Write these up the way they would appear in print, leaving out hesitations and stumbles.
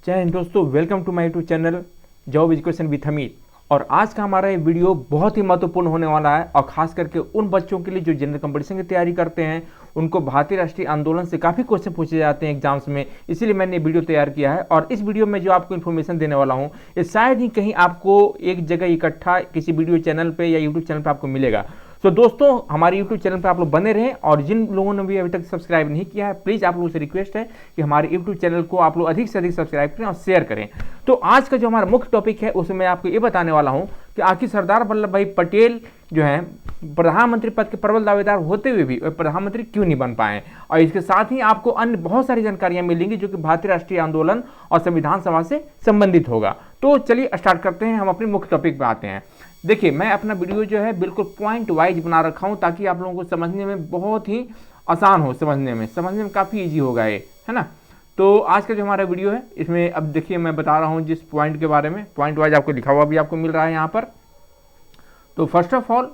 जय हिंद दोस्तों, welcome to my YouTube channel job education with Hamid. और आज का हमारा ये वीडियो बहुत ही महत्वपूर्ण होने वाला है, और खास करके उन बच्चों के लिए जो जनरल कंपटीशन की तैयारी करते हैं। उनको भारतीय राष्ट्रीय आंदोलन से काफ़ी क्वेश्चन पूछे जाते हैं एग्जाम्स में, इसीलिए मैंने ये वीडियो तैयार किया है। और इस वीडियो में जो आपको इन्फॉर्मेशन देने वाला हूँ, ये शायद ही कहीं आपको एक जगह इकट्ठा किसी वीडियो चैनल पर या यूट्यूब चैनल पर आपको मिलेगा। तो दोस्तों, हमारे YouTube चैनल पर आप लोग बने रहें, और जिन लोगों ने भी अभी तक सब्सक्राइब नहीं किया है, प्लीज़ आप लोगों से रिक्वेस्ट है कि हमारे YouTube चैनल को आप लोग अधिक से अधिक सब्सक्राइब करें और शेयर करें। तो आज का जो हमारा मुख्य टॉपिक है, उसमें मैं आपको ये बताने वाला हूं कि आखिर सरदार वल्लभ भाई पटेल जो है प्रधानमंत्री पद के प्रबल दावेदार होते हुए भी प्रधानमंत्री क्यों नहीं बन पाए। और इसके साथ ही आपको अन्य बहुत सारी जानकारियां मिलेंगी जो कि भारतीय राष्ट्रीय आंदोलन और संविधान सभा से संबंधित होगा। तो चलिए स्टार्ट करते हैं, हम अपने मुख्य टॉपिक पर आते हैं। देखिए, मैं अपना वीडियो जो है बिल्कुल पॉइंट वाइज बना रखा हूँ, ताकि आप लोगों को समझने में बहुत ही आसान हो, समझने में काफ़ी इजी होगा ये, है ना। तो आज का जो हमारा वीडियो है, इसमें अब देखिए मैं बता रहा हूँ जिस पॉइंट के बारे में, पॉइंट वाइज आपको लिखा हुआ भी आपको मिल रहा है यहाँ पर। तो फर्स्ट ऑफ ऑल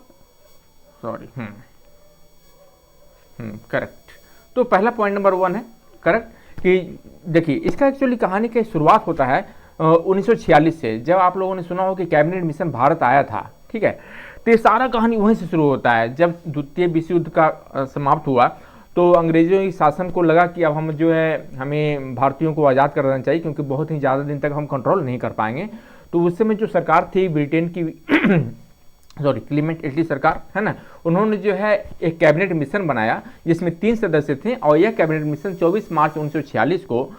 करेक्ट। तो पहला पॉइंट नंबर 1 है करेक्ट कि देखिए, इसका एक्चुअली कहानी की शुरुआत होता है 1946 से, जब आप लोगों ने सुना हो कि कैबिनेट मिशन भारत आया था, ठीक है। तो ये सारा कहानी वहीं से शुरू होता है। जब द्वितीय विश्व युद्ध का समाप्त हुआ, तो अंग्रेजों के शासन को लगा कि अब हम जो है हमें भारतीयों को आज़ाद कर देना चाहिए, क्योंकि बहुत ही ज़्यादा दिन तक हम कंट्रोल नहीं कर पाएंगे। तो उस समय जो सरकार थी ब्रिटेन की क्लीमेंट एटली सरकार, है ना, उन्होंने जो है एक कैबिनेट मिशन बनाया जिसमें 3 सदस्य थे, और यह कैबिनेट मिशन 24 मार्च 1946 को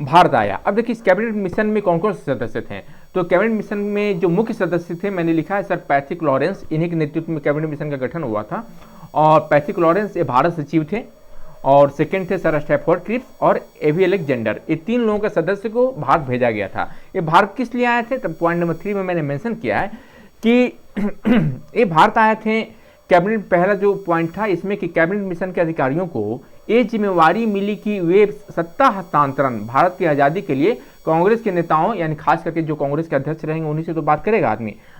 भारत आया। अब देखिए, इस कैबिनेट मिशन में कौन कौन से सदस्य थे। तो कैबिनेट मिशन में जो मुख्य सदस्य थे, मैंने लिखा है सर पैट्रिक लॉरेंस, इन्हीं के नेतृत्व में कैबिनेट मिशन का गठन हुआ था। और पैट्रिक लॉरेंस ये भारत सचिव थे, और सेकंड थे सर स्टैफोर्ड क्रिप्स और एवी अलेक्जेंडर। ये 3 लोगों के सदस्य को भारत भेजा गया था। ये भारत किस लिए आए थे, तब पॉइंट नंबर 3 में मैंने मेंशन किया है कि ये भारत आए थे। कैबिनेट पहला जो पॉइंट था इसमें कि कैबिनेट मिशन के अधिकारियों को ये जिम्मेवारी मिली कि वे सत्ता हस्तांतरण भारत की आज़ादी के लिए कांग्रेस के नेताओं, यानी खास करके जो कांग्रेस के अध्यक्ष रहेंगे उन्हीं से तो बात करेगा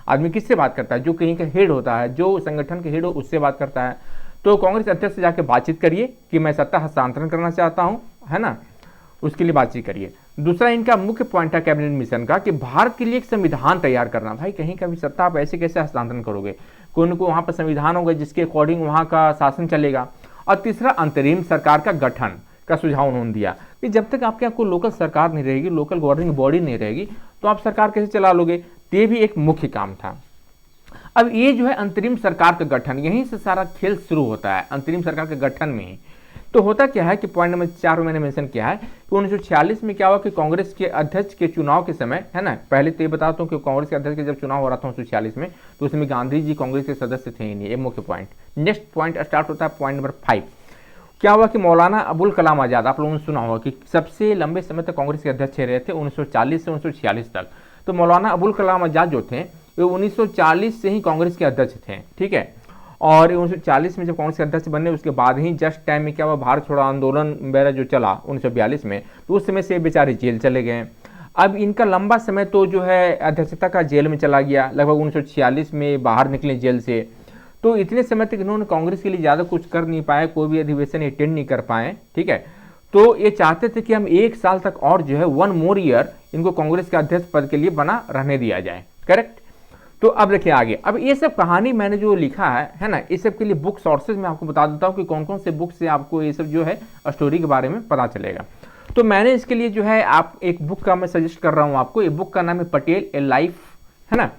आदमी किससे बात करता है, जो कहीं का हेड होता है, जो संगठन के हेड हो उससे बात करता है। तो कांग्रेस अध्यक्ष से जाके बातचीत करिए कि मैं सत्ता हस्तांतरण करना चाहता हूँ, है ना, उसके लिए बातचीत करिए। दूसरा इनका मुख्य पॉइंट था कैबिनेट मिशन का कि भारत के लिए एक संविधान तैयार करना। भाई, कहीं का भी सत्ता आप ऐसे कैसे हस्तांतरण करोगे, कोई न कोई वहाँ पर संविधान होगा जिसके अकॉर्डिंग वहाँ का शासन चलेगा। और तीसरा, अंतरिम सरकार का गठन का सुझाव उन्होंने दिया कि जब तक आपके यहाँ कोई लोकल सरकार नहीं रहेगी, लोकल गवर्निंग बॉडी नहीं रहेगी, तो आप सरकार कैसे चला लोगे। तो ये भी एक मुख्य काम था। अब ये जो है अंतरिम सरकार का गठन, यहीं से सारा खेल शुरू होता है, अंतरिम सरकार के गठन में ही। तो होता क्या है कि पॉइंट नंबर 4 में मैंने मेंशन किया है कि 1946 में क्या हुआ कि कांग्रेस के अध्यक्ष के चुनाव के समय, है ना, पहले तो ये बताता हूँ कि कांग्रेस के अध्यक्ष के जब चुनाव हो रहा था 1946 में, तो उसमें गांधी जी कांग्रेस के सदस्य थे ही नहीं। ये मुख्य पॉइंट। नेक्स्ट पॉइंट स्टार्ट होता है पॉइंट नंबर 5। क्या हुआ कि मौलाना अबुल कलाम आज़ाद, आप लोगों ने सुना होगा कि सबसे लंबे समय तक कांग्रेस के अध्यक्ष रहे थे 1940 से 1946 तक। तो मौलाना अबुल कलाम आज़ाद जो थे वे 1940 से ही कांग्रेस के अध्यक्ष थे, ठीक है। और 1940 में जब कांग्रेस के अध्यक्ष बने, उसके बाद ही जस्ट टाइम में क्या हुआ, भारत छोड़ो आंदोलन वगैरह जो चला 1942 में, तो उस समय से बेचारे जेल चले गए। अब इनका लंबा समय तो जो है अध्यक्षता का जेल में चला गया, लगभग 1946 में बाहर निकले जेल से। तो इतने समय तक इन्होंने कांग्रेस के लिए ज़्यादा कुछ कर नहीं पाए, कोई भी अधिवेशन अटेंड नहीं कर पाए, ठीक है। तो ये चाहते थे कि हम 1 साल तक और जो है 1 मोर ईयर इनको कांग्रेस के अध्यक्ष पद के लिए बना रहने दिया जाए, करेक्ट। तो अब देखिए आगे, अब ये सब कहानी मैंने जो लिखा है ना, इस सब के लिए बुक सोर्सेज मैं आपको बता देता हूँ कि कौन कौन से बुक से आपको ये सब जो है स्टोरी के बारे में पता चलेगा। तो मैंने इसके लिए जो है आप एक बुक का मैं सजेस्ट कर रहा हूँ आपको। ये बुक का नाम है पटेल ए लाइफ, है ना।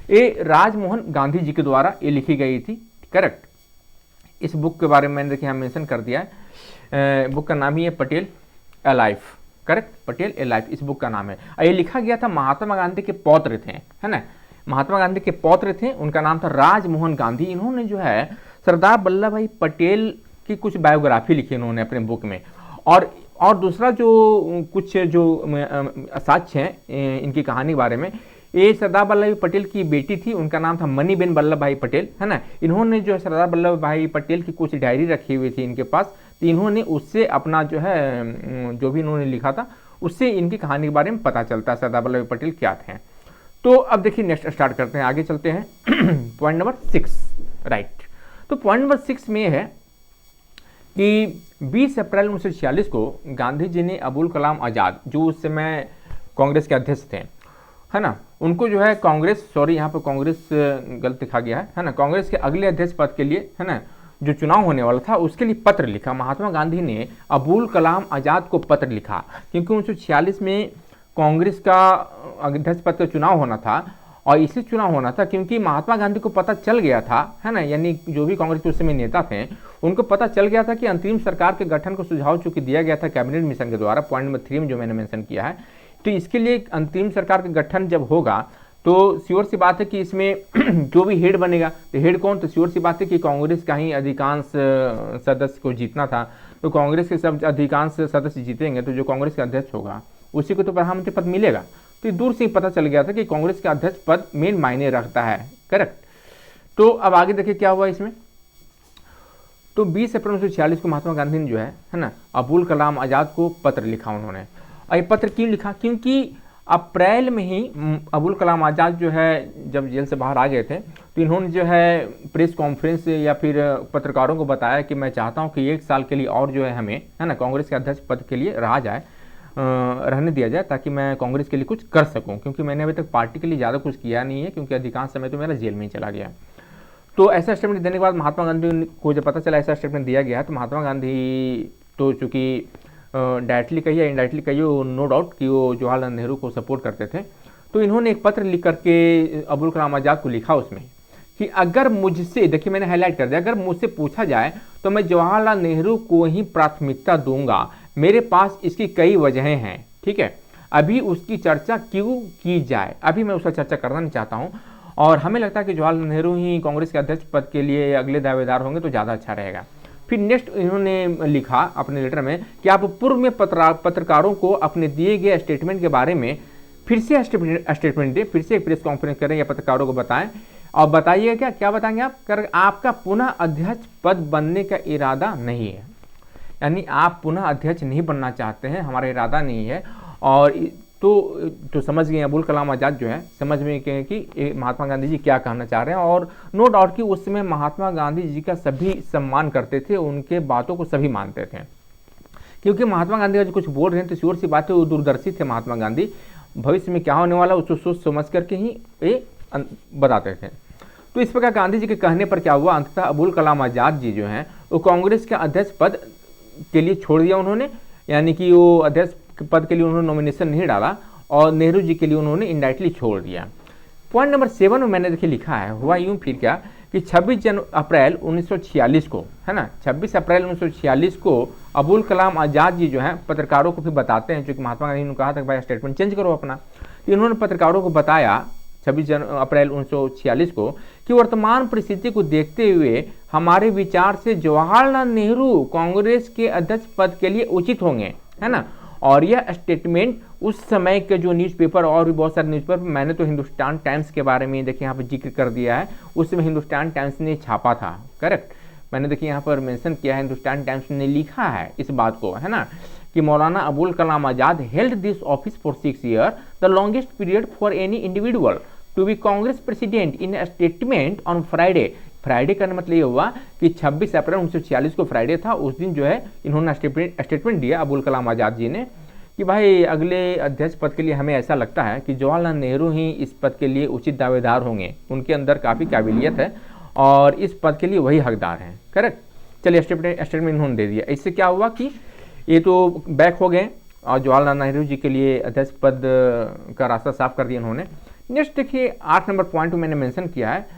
ये राजमोहन गांधी जी के द्वारा ये लिखी गई थी, करेक्ट। इस बुक के बारे में मैंने देखिए यहाँ मेंशन कर दिया है। बुक का नाम ही है पटेल ए लाइफ, करेक्ट, पटेल ए लाइफ इस बुक का नाम है। ये लिखा गया था महात्मा गांधी के पौत्र थे, है ना, महात्मा गांधी के पौत्र थे, उनका नाम था राजमोहन गांधी। इन्होंने जो है सरदार वल्लभ भाई पटेल की कुछ बायोग्राफी लिखी इन्होंने अपने बुक में। और दूसरा जो कुछ जो साक्ष्य हैं इनकी कहानी के बारे में, ये सरदार वल्लभ भाई पटेल की बेटी थी, उनका नाम था मणिबेन वल्लभ भाई पटेल, है ना। इन्होंने जो है सरदार वल्लभ भाई पटेल की कुछ डायरी रखी हुई थी इनके पास, तो इन्होंने उससे अपना जो है जो भी इन्होंने लिखा था उससे इनकी कहानी के बारे में पता चलता है सरदार वल्लभ भाई पटेल क्या थे। तो अब देखिए नेक्स्ट स्टार्ट करते हैं, आगे चलते हैं पॉइंट नंबर 6, राइट। तो पॉइंट नंबर 6 में है कि 20 अप्रैल 1946 को गांधी जी ने अबुल कलाम आज़ाद, जो उस समय कांग्रेस के अध्यक्ष थे, है ना, उनको जो है कांग्रेस, सॉरी यहाँ पर कांग्रेस गलत लिखा गया है ना, कांग्रेस के अगले अध्यक्ष पद के लिए, है ना, जो चुनाव होने वाला था उसके लिए पत्र लिखा। महात्मा गांधी ने अबुल कलाम आज़ाद को पत्र लिखा, क्योंकि 1946 में कांग्रेस का अध्यक्ष पद का चुनाव होना था, और इसी चुनाव होना था क्योंकि महात्मा गांधी को पता चल गया था, है ना, यानी जो भी कांग्रेस के उस समय नेता थे उनको पता चल गया था कि अंतरिम सरकार के गठन को सुझाव चूंकि दिया गया था कैबिनेट मिशन के द्वारा, पॉइंट नंबर 3 में जो मैंने मेंशन किया है, तो इसके लिए अंतरिम सरकार का गठन जब होगा तो श्योर सी बात है कि इसमें जो भी हेड बनेगा, तो हेड कौन, तो श्योर सी बात है कि कांग्रेस का ही अधिकांश सदस्य को जीतना था, तो कांग्रेस के सब अधिकांश सदस्य जीतेंगे तो जो कांग्रेस का अध्यक्ष होगा उसी को तो प्रधानमंत्री पद मिलेगा। तो दूर से ही पता चल गया था कि कांग्रेस का अध्यक्ष पद मेन मायने रखता है, करेक्ट। तो अब आगे देखिए क्या हुआ इसमें। तो 20 अप्रैल 1946 को महात्मा गांधी ने जो है ना, अबुल कलाम आज़ाद को पत्र लिखा उन्होंने। और ये पत्र क्यों लिखा, क्योंकि अप्रैल में ही अबुल कलाम आज़ाद जो है जब जेल से बाहर आ गए थे तो इन्होंने जो है प्रेस कॉन्फ्रेंस या फिर पत्रकारों को बताया कि मैं चाहता हूं कि 1 साल के लिए और जो है हमें, है ना, कांग्रेस के अध्यक्ष पद के लिए रहा जाए, रहने दिया जाए, ताकि मैं कांग्रेस के लिए कुछ कर सकूं, क्योंकि मैंने अभी तक पार्टी के लिए ज़्यादा कुछ किया नहीं है, क्योंकि अधिकांश समय तो मेरा जेल में ही चला गया। तो ऐसा स्टेटमेंट देने के बाद महात्मा गांधी को जब पता चला ऐसा स्टेटमेंट दिया गया, तो महात्मा गांधी तो चूँकि डायरेक्टली कहिए इनडायरेक्टली कहिए, नो डाउट कि वो जवाहरलाल नेहरू को सपोर्ट करते थे, तो इन्होंने एक पत्र लिख करके अबुल कलाम आज़ाद को लिखा उसमें कि अगर मुझसे, देखिए मैंने हाईलाइट कर दिया, अगर मुझसे पूछा जाए तो मैं जवाहरलाल नेहरू को ही प्राथमिकता दूंगा, मेरे पास इसकी कई वजहें हैं, ठीक है, अभी उसकी चर्चा क्यों की जाए, अभी मैं उसका चर्चा करना नहीं चाहता हूँ, और हमें लगता है कि जवाहरलाल नेहरू ही कांग्रेस के अध्यक्ष पद के लिए अगले दावेदार होंगे तो ज़्यादा अच्छा रहेगा। फिर नेक्स्ट इन्होंने लिखा अपने लेटर में कि आप पूर्व में पत्रकारों को अपने दिए गए स्टेटमेंट के बारे में फिर से स्टेटमेंट दें, फिर से एक प्रेस कॉन्फ्रेंस करें या पत्रकारों को बताएं, और बताइएगा क्या बताएंगे आप, कर आपका पुनः अध्यक्ष पद बनने का इरादा नहीं है, यानी आप पुनः अध्यक्ष नहीं बनना चाहते हैं, हमारा इरादा नहीं है। और तो समझ गए अबुल कलाम आज़ाद जो है, समझ में गए कि महात्मा गांधी जी क्या कहना चाह रहे हैं। और नो डाउट कि उस समय महात्मा गांधी जी का सभी सम्मान करते थे, उनके बातों को सभी मानते थे, क्योंकि महात्मा गांधी का जो कुछ बोल रहे हैं तो श्योर सी बात है वो दूरदर्शी थे महात्मा गांधी, भविष्य में क्या होने वाला उसको सोच समझ करके ही ये बताते थे। तो इस प्रकार गांधी जी के कहने पर क्या हुआ, अंततः अबुल कलाम आज़ाद जी जो हैं वो कांग्रेस के अध्यक्ष पद के लिए छोड़ दिया उन्होंने, यानी कि वो अध्यक्ष पद के लिए उन्होंने नॉमिनेशन नहीं डाला, और नेहरू जी के लिए उन्होंने इनडायरेक्टली छोड़ दिया। पॉइंट नंबर 7 में मैंने देखिए लिखा है, हुआ यूँ फिर क्या कि 26 अप्रैल 1946 को, है ना, 26 अप्रैल 1946 को अबुल कलाम आज़ाद जी जो है पत्रकारों को फिर बताते हैं, क्योंकि महात्मा गांधी ने कहा था कि भाई स्टेटमेंट चेंज करो अपना, तो इन्होंने पत्रकारों को बताया 26 अप्रैल 1946 को कि वर्तमान परिस्थिति को देखते हुए हमारे विचार से जवाहरलाल नेहरू कांग्रेस के अध्यक्ष पद के लिए उचित होंगे, है ना। और यह स्टेटमेंट उस समय के जो न्यूज़पेपर और भी बहुत सारे न्यूज़पेपर, मैंने तो हिंदुस्तान टाइम्स के बारे में देखिए यहाँ पर जिक्र कर दिया है, उस समय हिंदुस्तान टाइम्स ने छापा था, करेक्ट, मैंने देखिए यहाँ पर मेंशन किया है, हिंदुस्तान टाइम्स ने लिखा है इस बात को, है ना, कि Maulana Abul Kalam Azad held this office for 6 years, the longest period for any individual to be Congress president in statement on Friday. Friday का मतलब ये हुआ कि 26 अप्रैल 1946 को फ्राइडे था, उस दिन जो है इन्होंने स्टेटमेंट दिया अबुल कलाम आज़ाद जी ने कि भाई अगले अध्यक्ष पद के लिए हमें ऐसा लगता है कि जवाहरलाल नेहरू ही इस पद के लिए उचित दावेदार होंगे, उनके अंदर काफ़ी काबिलियत है और इस पद के लिए वही हकदार हैं, करेक्ट। चलिए स्टेटमेंट इन्होंने दे दिया। इससे क्या हुआ कि ये तो बैक हो गए और जवाहरलाल नेहरू जी के लिए अध्यक्ष पद का रास्ता साफ कर दिया इन्होंने। नेक्स्ट देखिए 8 नंबर पॉइंट में मैंने मेंशन किया है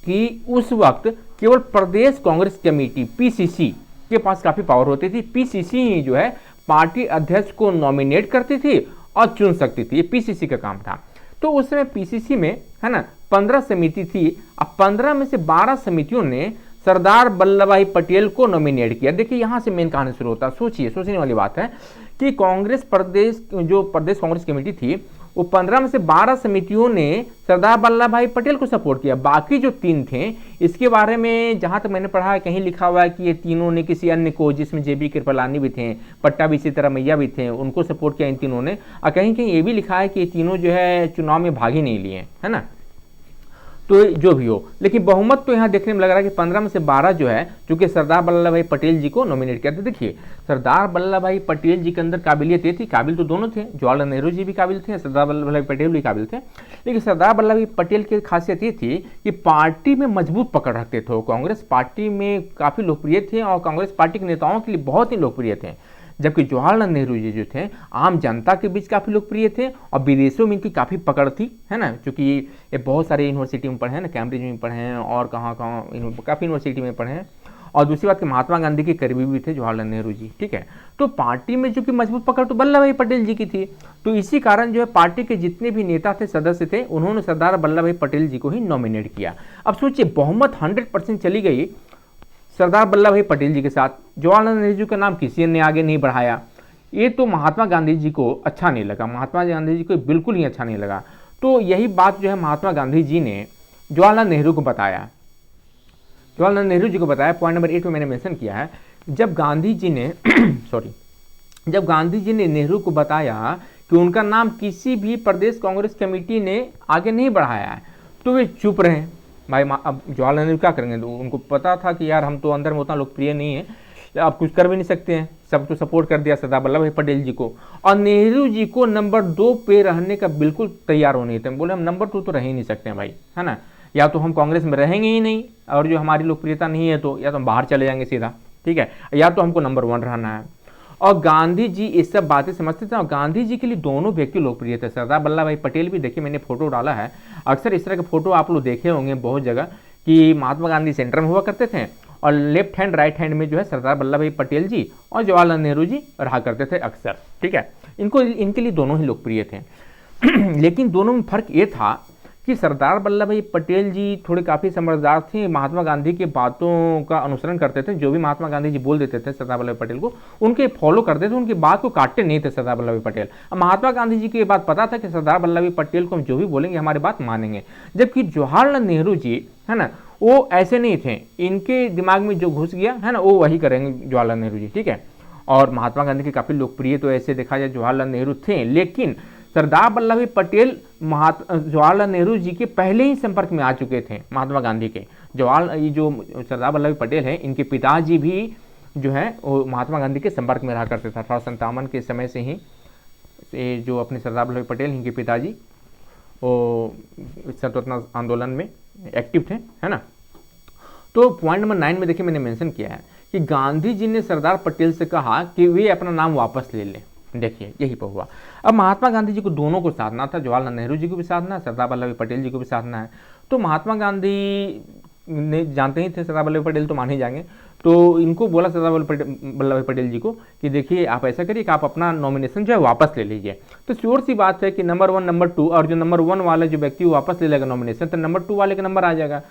कि उस वक्त केवल प्रदेश कांग्रेस कमेटी पीसीसी के पास काफ़ी पावर होती थी, पीसीसी ही जो है पार्टी अध्यक्ष को नॉमिनेट करती थी और चुन सकती थी, ये पीसीसी का काम था। तो उस समय पीसीसी में, है ना, 15 समिति थी, अब 15 में से 12 समितियों ने सरदार वल्लभ भाई पटेल को नॉमिनेट किया। देखिए यहाँ से मेन कहानी शुरू होता है, सोचने वाली बात है कि कांग्रेस प्रदेश कांग्रेस कमेटी थी वो 15 में से 12 समितियों ने सरदार वल्लभ भाई पटेल को सपोर्ट किया, बाकी जो 3 थे इसके बारे में जहां तक मैंने पढ़ा है कहीं लिखा हुआ है कि ये तीनों ने किसी अन्य को, जिसमें जेबी कृपलानी भी थे, पट्टा भी इसी तरह मैया भी थे, उनको सपोर्ट किया इन तीनों ने, और कहीं कहीं ये भी लिखा है कि ये तीनों जो है चुनाव में भाग ही नहीं लिए, है ना। तो जो भी हो, लेकिन बहुमत तो यहाँ देखने में लग रहा है कि 15 में से 12 जो है, चूंकि सरदार वल्लभ भाई पटेल जी को नॉमिनेट किया था। देखिए सरदार वल्लभ भाई पटेल जी के अंदर काबिलियत ये थी, काबिल तो दोनों थे, जवाहरलाल नेहरू जी भी काबिल थे, सरदार वल्लभ भाई पटेल भी काबिल थे, लेकिन सरदार वल्लभ भाई पटेल की खासियत ये थी कि पार्टी में मजबूत पकड़ रखते थे। कांग्रेस पार्टी में काफ़ी लोकप्रिय थे और कांग्रेस पार्टी के नेताओं के लिए बहुत ही लोकप्रिय थे, जबकि जवाहरलाल नेहरू जी जो थे आम जनता के बीच काफ़ी लोकप्रिय थे और विदेशों में इनकी काफ़ी पकड़ थी, है ना, क्योंकि ये बहुत सारे यूनिवर्सिटी में पढ़े हैं ना, कैम्ब्रिज में पढ़े हैं और कहाँ काफ़ी यूनिवर्सिटी में पढ़े हैं। और दूसरी बात कि महात्मा गांधी के करीबी भी थे जवाहरलाल नेहरू जी, ठीक है। तो पार्टी में जो कि मजबूत पकड़ तो वल्लभ भाई पटेल जी की थी, तो इसी कारण जो है पार्टी के जितने भी नेता थे, सदस्य थे, उन्होंने सरदार वल्लभ भाई पटेल जी को ही नॉमिनेट किया। अब सोचिए बहुमत 100% चली गई सरदार वल्लभ भाई पटेल जी के साथ, जवाहरलाल नेहरू जी का नाम किसी ने आगे नहीं बढ़ाया। ये तो महात्मा गांधी जी को अच्छा नहीं लगा, महात्मा गांधी जी को बिल्कुल ही अच्छा नहीं लगा। तो यही बात जो है महात्मा गांधी जी ने जवाहरलाल नेहरू को बताया, जवाहरलाल नेहरू जी को बताया। पॉइंट नंबर 8 में मैंने मेंशन किया है, जब गांधी जी ने जब गांधी जी ने नेहरू को बताया कि उनका नाम किसी भी प्रदेश कांग्रेस कमेटी ने आगे नहीं बढ़ाया है, तो वे चुप रहे। भाई अब जवाहरलाल नेहरू क्या करेंगे, तो उनको पता था कि यार हम तो अंदर में उतना लोकप्रिय नहीं है, आप कुछ कर भी नहीं सकते हैं, सब तो सपोर्ट कर दिया सरदार वल्लभ भाई पटेल जी को। और नेहरू जी को नंबर 2 पे रहने का बिल्कुल तैयार होने थे, बोले हम नंबर 2 तो रह ही नहीं सकते हैं भाई, है ना, या तो हम कांग्रेस में रहेंगे ही नहीं और जो हमारी लोकप्रियता नहीं है तो या तो हम बाहर चले जाएंगे सीधा, ठीक है, या तो हमको नंबर 1 रहना है। और गांधी जी इस सब बातें समझते थे और गांधी जी के लिए दोनों व्यक्ति लोकप्रिय थे। सरदार वल्लभ भाई पटेल भी, देखिए मैंने फोटो डाला है, अक्सर इस तरह के फोटो आप लोग देखे होंगे बहुत जगह कि महात्मा गांधी सेंटर में हुआ करते थे और लेफ्ट हैंड राइट हैंड में जो है सरदार वल्लभ भाई पटेल जी और जवाहरलाल नेहरू जी रहा करते थे अक्सर, ठीक है। इनके लिए दोनों ही लोकप्रिय थे। लेकिन दोनों में फर्क ये था कि सरदार वल्लभ भाई पटेल जी थोड़े काफ़ी समझदार थे, महात्मा गांधी की बातों का अनुसरण करते थे, जो भी महात्मा गांधी जी बोल देते थे सरदार वल्लभ भाई पटेल को उनके फॉलो करते थे, उनकी बात को काटते नहीं थे सरदार वल्लभ भाई पटेल। अब महात्मा गांधी जी को ये बात पता था कि सरदार वल्लभ भाई पटेल को हम जो भी बोलेंगे हमारी बात मानेंगे, जबकि जवाहरलाल नेहरू जी, है ना, वो ऐसे नहीं थे, इनके दिमाग में जो घुस गया है ना वो वही करेंगे जवाहरलाल नेहरू जी, ठीक है। और महात्मा गांधी के काफ़ी लोकप्रिय तो ऐसे देखा जाए जवाहरलाल नेहरू थे, लेकिन सरदार वल्लभ भाई पटेल जवाहरलाल नेहरू जी के पहले ही संपर्क में आ चुके थे महात्मा गांधी के। जो सरदार वल्लभ भाई पटेल हैं, इनके पिताजी भी जो है वो महात्मा गांधी के संपर्क में रहा करते थे। 1857 के समय से ही जो अपने सरदार वल्लभ भाई पटेल, इनके पिताजी वो स्वतंत्रता आंदोलन में एक्टिव थे, है ना। तो पॉइंट नंबर 9 में देखिए मैंने मेंशन किया है कि गांधी जी ने सरदार पटेल से कहा कि वे अपना नाम वापस ले लें। देखिए यही पर हुआ। अब महात्मा गांधी जी को दोनों को साधना था, जवाहरलाल नेहरू जी को भी साधना है, सरदार वल्लभ भाई पटेल जी को भी साधना है। तो महात्मा गांधी ने जानते ही थे सरदार वल्लभ भाई पटेल तो मान ही जाएंगे, तो इनको बोला सरदार वल्लभ भाई पटेल जी को कि देखिए आप ऐसा करिए कि आप अपना नॉमिनेशन जो है वापस ले लीजिए। तो श्योर सी बात है कि नंबर 1 नंबर 2 और जो नंबर 1 वाला जो व्यक्ति वापस ले लेगा नॉमिनेशन, तो नंबर 2 वाले का नंबर आ जाएगा।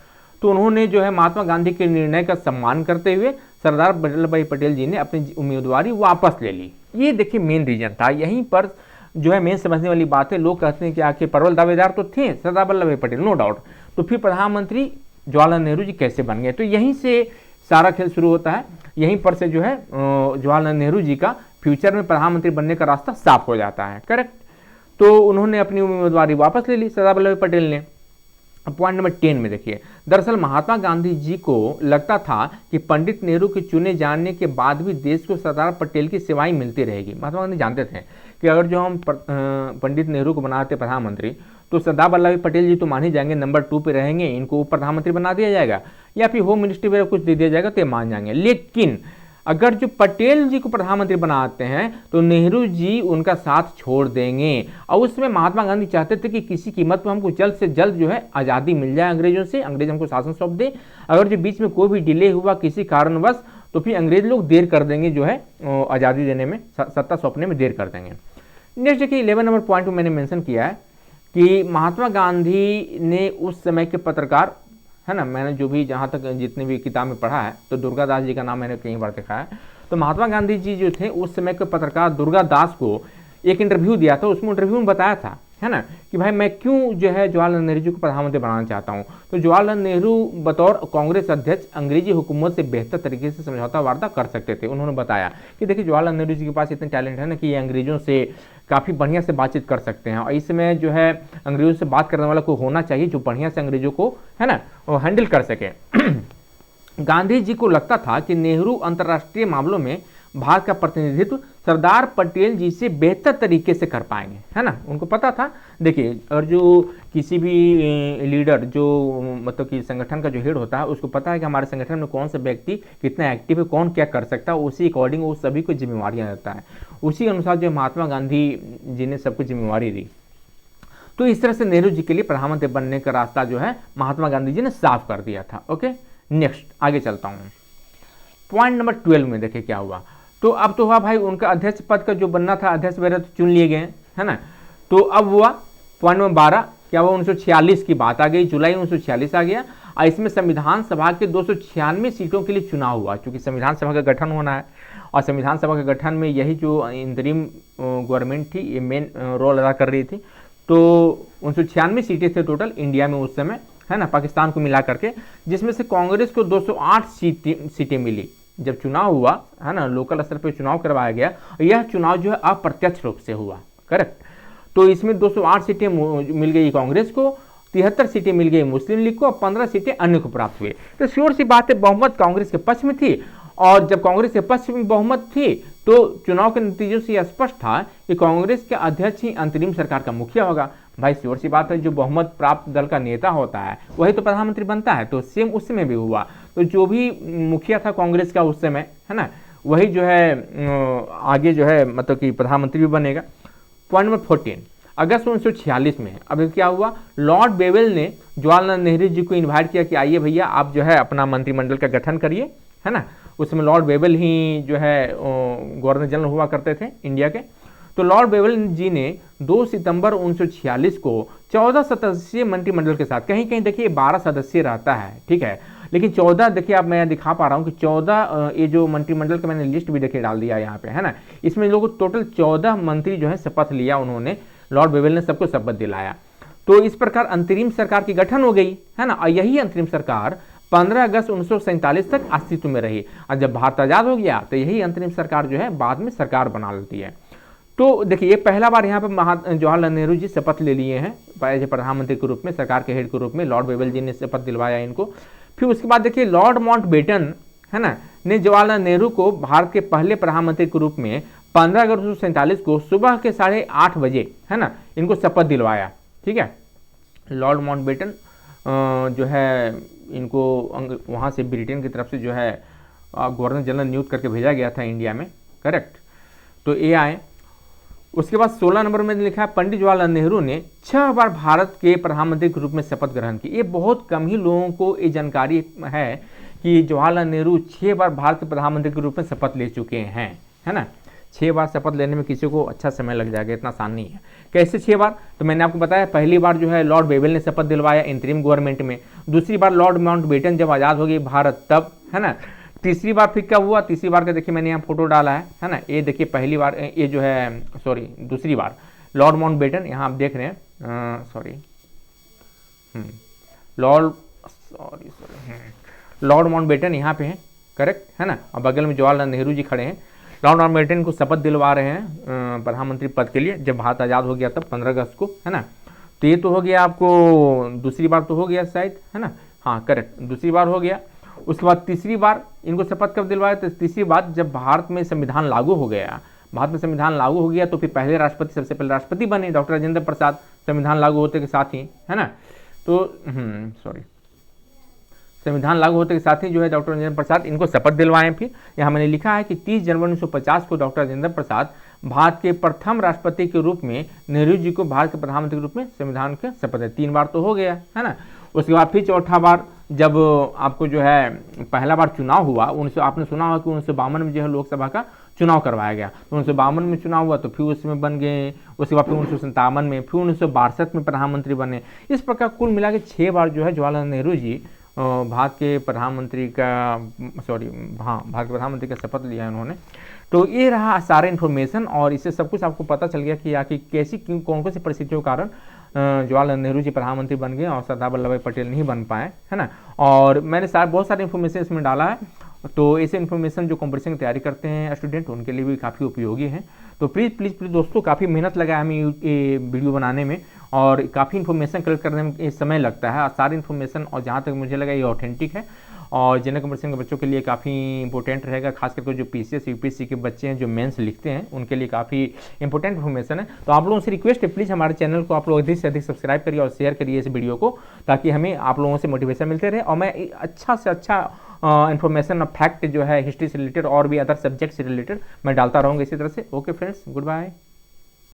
तो उन्होंने जो है महात्मा गांधी के निर्णय का सम्मान करते हुए सरदार वल्लभ भाई पटेल जी ने अपनी उम्मीदवारी वापस ले ली। ये देखिए मेन रीजन था, यहीं पर जो है मेन समझने वाली बात है। लोग कहते हैं कि आखिर प्रबल दावेदार तो थे सरदार वल्लभ भाई पटेल, नो डाउट, तो फिर प्रधानमंत्री जवाहरलाल नेहरू जी कैसे बन गए। तो यहीं से सारा खेल शुरू होता है, यहीं पर से जो है जवाहरलाल नेहरू जी का फ्यूचर में प्रधानमंत्री बनने का रास्ता साफ हो जाता है, करेक्ट। तो उन्होंने अपनी उम्मीदवारी वापस ले ली सरदार वल्लभ भाई पटेल ने। पॉइंट नंबर 10 में देखिए, दरअसल महात्मा गांधी जी को लगता था कि पंडित नेहरू के चुने जाने के बाद भी देश को सरदार पटेल की सेवाएं मिलती रहेगी। महात्मा गांधी जानते थे कि अगर जो हम पंडित नेहरू को बनाते प्रधानमंत्री तो सरदार वल्लभ भाई पटेल जी तो मान ही जाएंगे, नंबर 2 पे रहेंगे, इनको प्रधानमंत्री बना दिया जाएगा या फिर होम मिनिस्ट्री वगैरह कुछ दे दिया जाएगा तो ये मान जाएंगे। लेकिन अगर जो पटेल जी को प्रधानमंत्री बनाते हैं तो नेहरू जी उनका साथ छोड़ देंगे। और उसमें महात्मा गांधी चाहते थे कि किसी कीमत पर हमको जल्द से जल्द जो है आज़ादी मिल जाए अंग्रेजों से, अंग्रेज हमको शासन सौंप दे। अगर जो बीच में कोई भी डिले हुआ किसी कारणवश तो फिर अंग्रेज लोग देर कर देंगे जो है आज़ादी देने में, सत्ता सौंपने में देर कर देंगे। नेक्स्ट देखिए 11 नंबर पॉइंट में मैंने मेंशन किया है कि महात्मा गांधी ने उस समय के पत्रकार, है ना, मैंने जो भी जहाँ तक जितने भी किताब में पढ़ा है तो दुर्गा दास जी का नाम मैंने कई बार देखा है। तो महात्मा गांधी जी जो थे उस समय के पत्रकार दुर्गा दास को एक इंटरव्यू दिया था, उसमें इंटरव्यू में बताया था, है ना, कि भाई मैं क्यों जो है जवाहरलाल नेहरू जी को प्रधानमंत्री बनाना चाहता हूँ। तो जवाहरलाल नेहरू बतौर कांग्रेस अध्यक्ष अंग्रेजी हुकूमत से बेहतर तरीके से समझौता वार्ता कर सकते थे। उन्होंने बताया कि देखिए जवाहरलाल नेहरू जी के पास इतने टैलेंट है ना कि ये अंग्रेजों से काफ़ी बढ़िया से बातचीत कर सकते हैं। और इसमें जो है अंग्रेजों से बात करने वाला कोई होना चाहिए जो बढ़िया से अंग्रेजों को, है ना, वो हैंडल कर सके। गांधी जी को लगता था कि नेहरू अंतर्राष्ट्रीय मामलों में भारत का प्रतिनिधित्व सरदार पटेल जी से बेहतर तरीके से कर पाएंगे, है ना, उनको पता था। देखिए, और जो किसी भी लीडर जो मतलब कि संगठन का जो हेड होता है उसको पता है कि हमारे संगठन में कौन सा व्यक्ति कितना एक्टिव है, कौन क्या कर सकता है, उसी अकॉर्डिंग वो सभी को जिम्मेवारियाँ देता है। उसी अनुसार जो महात्मा गांधी जी ने सबको जिम्मेवारी दी। तो इस तरह से नेहरू जी के लिए प्रधानमंत्री बनने का रास्ता जो है महात्मा गांधी जी ने साफ कर दिया था। ओके, नेक्स्ट आगे चलता हूँ। पॉइंट नंबर 12 में देखिए क्या हुआ। तो अब तो हुआ भाई उनका अध्यक्ष पद का जो बनना था, अध्यक्ष वगैरह तो चुन लिए गए, है ना। तो अब हुआ पॉइंट नंबर 12, क्या हुआ, 1946 की बात आ गई, जुलाई 1946 आ गया। और इसमें संविधान सभा के 296 सीटों के लिए चुनाव हुआ, क्योंकि संविधान सभा का गठन होना है। और संविधान सभा के गठन में यही जो इंतरिम गवर्नमेंट थी ये मेन रोल अदा कर रही थी। तो 1996 सीटें थे टोटल इंडिया में उस समय, है ना, पाकिस्तान को मिला करके, जिसमें से कांग्रेस को 208 सीटें मिली। जब चुनाव हुआ, है ना, लोकल स्तर पर चुनाव करवाया गया, यह चुनाव जो है अप्रत्यक्ष रूप से हुआ, करेक्ट। तो इसमें 208 सीटें मिल गई कांग्रेस को, 73 सीटें मिल गई मुस्लिम लीग को और 15 सीटें अन्य को प्राप्त हुई। तो श्योर सी बात है बहुमत कांग्रेस के पक्ष में थी। और जब कांग्रेस के पक्ष में बहुमत थी तो चुनाव के नतीजों से यह स्पष्ट था कि कांग्रेस के अध्यक्ष ही अंतरिम सरकार का मुखिया होगा। भाई श्योर सी बात है, जो बहुमत प्राप्त दल का नेता होता है वही तो प्रधानमंत्री बनता है। तो सेम उस समय भी हुआ। तो जो भी मुखिया था कांग्रेस का उस समय, है ना, वही जो है आगे जो है मतलब कि प्रधानमंत्री भी बनेगा। पॉइंट नंबर 14, अगस्त 1946 में अब क्या हुआ, लॉर्ड बेवेल ने जवाहरलाल नेहरू जी को इन्वाइट किया कि आइए भैया आप जो है अपना मंत्रिमंडल का गठन करिए, है ना। उसमें लॉर्ड बेवेल ही जो है गवर्नर जनरल हुआ करते थे इंडिया के। तो लॉर्ड बेवेल जी ने 2 सितंबर 1946 को 14 सदस्यीय मंत्रिमंडल के साथ, कहीं कहीं देखिए 12 सदस्य रहता है, ठीक है, लेकिन 14 देखिए आप मैं दिखा पा रहा हूँ कि 14 ये जो मंत्रिमंडल का मैंने लिस्ट भी देखिए डाल दिया यहाँ पे, है ना। इसमें लोगों टोटल 14 मंत्री जो है शपथ लिया उन्होंने, लॉर्ड बेवेल ने सबको शपथ दिलाया। तो इस प्रकार अंतरिम सरकार की गठन हो गई, है ना। और यही अंतरिम सरकार 15 अगस्त 1947 तक अस्तित्व में रही। और जब भारत आजाद हो गया तो यही अंतरिम सरकार जो है बाद में सरकार बना लेती है। तो देखिए ये पहला बार यहाँ पर जवाहरलाल नेहरू जी शपथ ले लिए हैं प्रधानमंत्री के रूप में, सरकार के हेड के रूप में लॉर्ड बेवेल जी ने शपथ दिलवाया इनको। फिर उसके बाद देखिए लॉर्ड माउंटबेटन, है ना, ने जवाहरलाल नेहरू को भारत के पहले प्रधानमंत्री के रूप में 15 अगस्त 1947 को सुबह के 8:30 बजे, है ना, इनको शपथ दिलवाया, ठीक है। लॉर्ड माउंटबेटन जो है इनको वहाँ से ब्रिटेन की तरफ से जो है गवर्नर जनरल नियुक्त करके भेजा गया था इंडिया में, करेक्ट। तो ये आए। उसके बाद 16 नंबर में लिखा है पंडित जवाहरलाल नेहरू ने 6 बार भारत के प्रधानमंत्री के रूप में शपथ ग्रहण की। ये बहुत कम ही लोगों को ये जानकारी है कि जवाहरलाल नेहरू 6 बार भारत के प्रधानमंत्री के रूप में शपथ ले चुके हैं, है ना। 6 बार शपथ लेने में किसी को अच्छा समय लग जाएगा, इतना आसान नहीं है। कैसे 6 बार, तो मैंने आपको बताया पहली बार जो है लॉर्ड बेवेल ने शपथ दिलवाया इंतरिम गवर्नमेंट में, दूसरी बार लॉर्ड माउंटबेटन जब आज़ाद हो गई भारत तब, है ना। तीसरी बार फिर क्या हुआ, तीसरी बार का देखिए मैंने यहाँ फोटो डाला है ना। ये देखिए पहली बार ये जो है सॉरी दूसरी बार लॉर्ड माउंटबेटन, यहाँ आप देख रहे हैं लॉर्ड माउंटबेटन यहाँ पे है, करेक्ट, है ना। और बगल में जवाहरलाल नेहरू जी खड़े हैं। लॉर्ड माउंटबेटन को शपथ दिलवा रहे हैं प्रधानमंत्री पद के लिए जब भारत आज़ाद हो गया तब 15 अगस्त को, है ना। तो ये तो हो गया आपको दूसरी बार तो हो गया शायद, है ना, हाँ करेक्ट, दूसरी बार हो गया। उसके बाद तीसरी बार इनको शपथ कब दिलवाया, तो तीसरी बार जब भारत में संविधान लागू हो गया। भारत में संविधान लागू हो गया तो फिर पहले राष्ट्रपति, सबसे पहले राष्ट्रपति बने डॉक्टर राजेंद्र प्रसाद, संविधान लागू होते के साथ ही, है ना। तो संविधान लागू होते के साथ ही जो है डॉक्टर राजेंद्र प्रसाद इनको शपथ दिलवाएं। फिर यहाँ मैंने लिखा है कि 30 जनवरी 1950 को डॉक्टर राजेंद्र प्रसाद भारत के प्रथम राष्ट्रपति के रूप में नेहरू जी को भारत के प्रधानमंत्री के रूप में संविधान के शपथ है। 3 बार तो हो गया, है ना। उसके बाद फिर चौथा बार जब आपको जो है पहला बार चुनाव हुआ, आपने सुना होगा कि 1952 में जो है लोकसभा का चुनाव करवाया गया। तो 1952 में चुनाव हुआ तो फिर उसमें बन गए। उसके बाद फिर 1957 में, फिर 1962 में प्रधानमंत्री बने। इस प्रकार कुल मिला के 6 बार जो है जवाहरलाल नेहरू जी भारत के प्रधानमंत्री का भारत के प्रधानमंत्री का शपथ लिया है उन्होंने। तो ये रहा सारा इन्फॉर्मेशन और इससे सब कुछ आपको पता चल गया कि आखिर कैसी कौन कौन सी परिस्थितियों के कारण जवाहरलाल नेहरू जी प्रधानमंत्री बन गए और सरदार वल्लभ भाई पटेल नहीं बन पाए, है ना। और मैंने बहुत सारे इन्फॉर्मेशन इसमें डाला है। तो ऐसे इन्फॉर्मेशन जो कॉम्पिटिशन की तैयारी करते हैं स्टूडेंट उनके लिए भी काफ़ी उपयोगी है। तो तो प्लीज़ प्लीज़ प्लीज़ दोस्तों, काफ़ी मेहनत लगा है हमें ये वीडियो बनाने में, और काफ़ी इन्फॉर्मेशन कलेक्ट करने में समय लगता है, और सारी इन्फॉर्मेशन, और जहाँ तक मुझे लगा ये ऑथेंटिक है और जनरल कॉम्पिटिशन के बच्चों के लिए काफ़ी इंपॉर्टेंट रहेगा, खास करके जो पीसीएस यूपीएससी के बच्चे हैं जो मेंस लिखते हैं उनके लिए काफ़ी इंपॉर्टेंट इन्फॉर्मेशन है। तो आप लोगों से रिक्वेस्ट है, प्लीज़ हमारे चैनल को आप लोग अधिक से अधिक सब्सक्राइब करिए और शेयर करिए इस वीडियो को, ताकि हमें आप लोगों से मोटिवेशन मिलते रहे, और मैं अच्छा से अच्छा इन्फॉर्मेशन और फैक्ट जो है हिस्ट्री से रिलेटेड और भी अदर सब्जेक्ट से रिलेटेड मैं डालता रहूँगा इसी तरह से। Okay friends, good bye.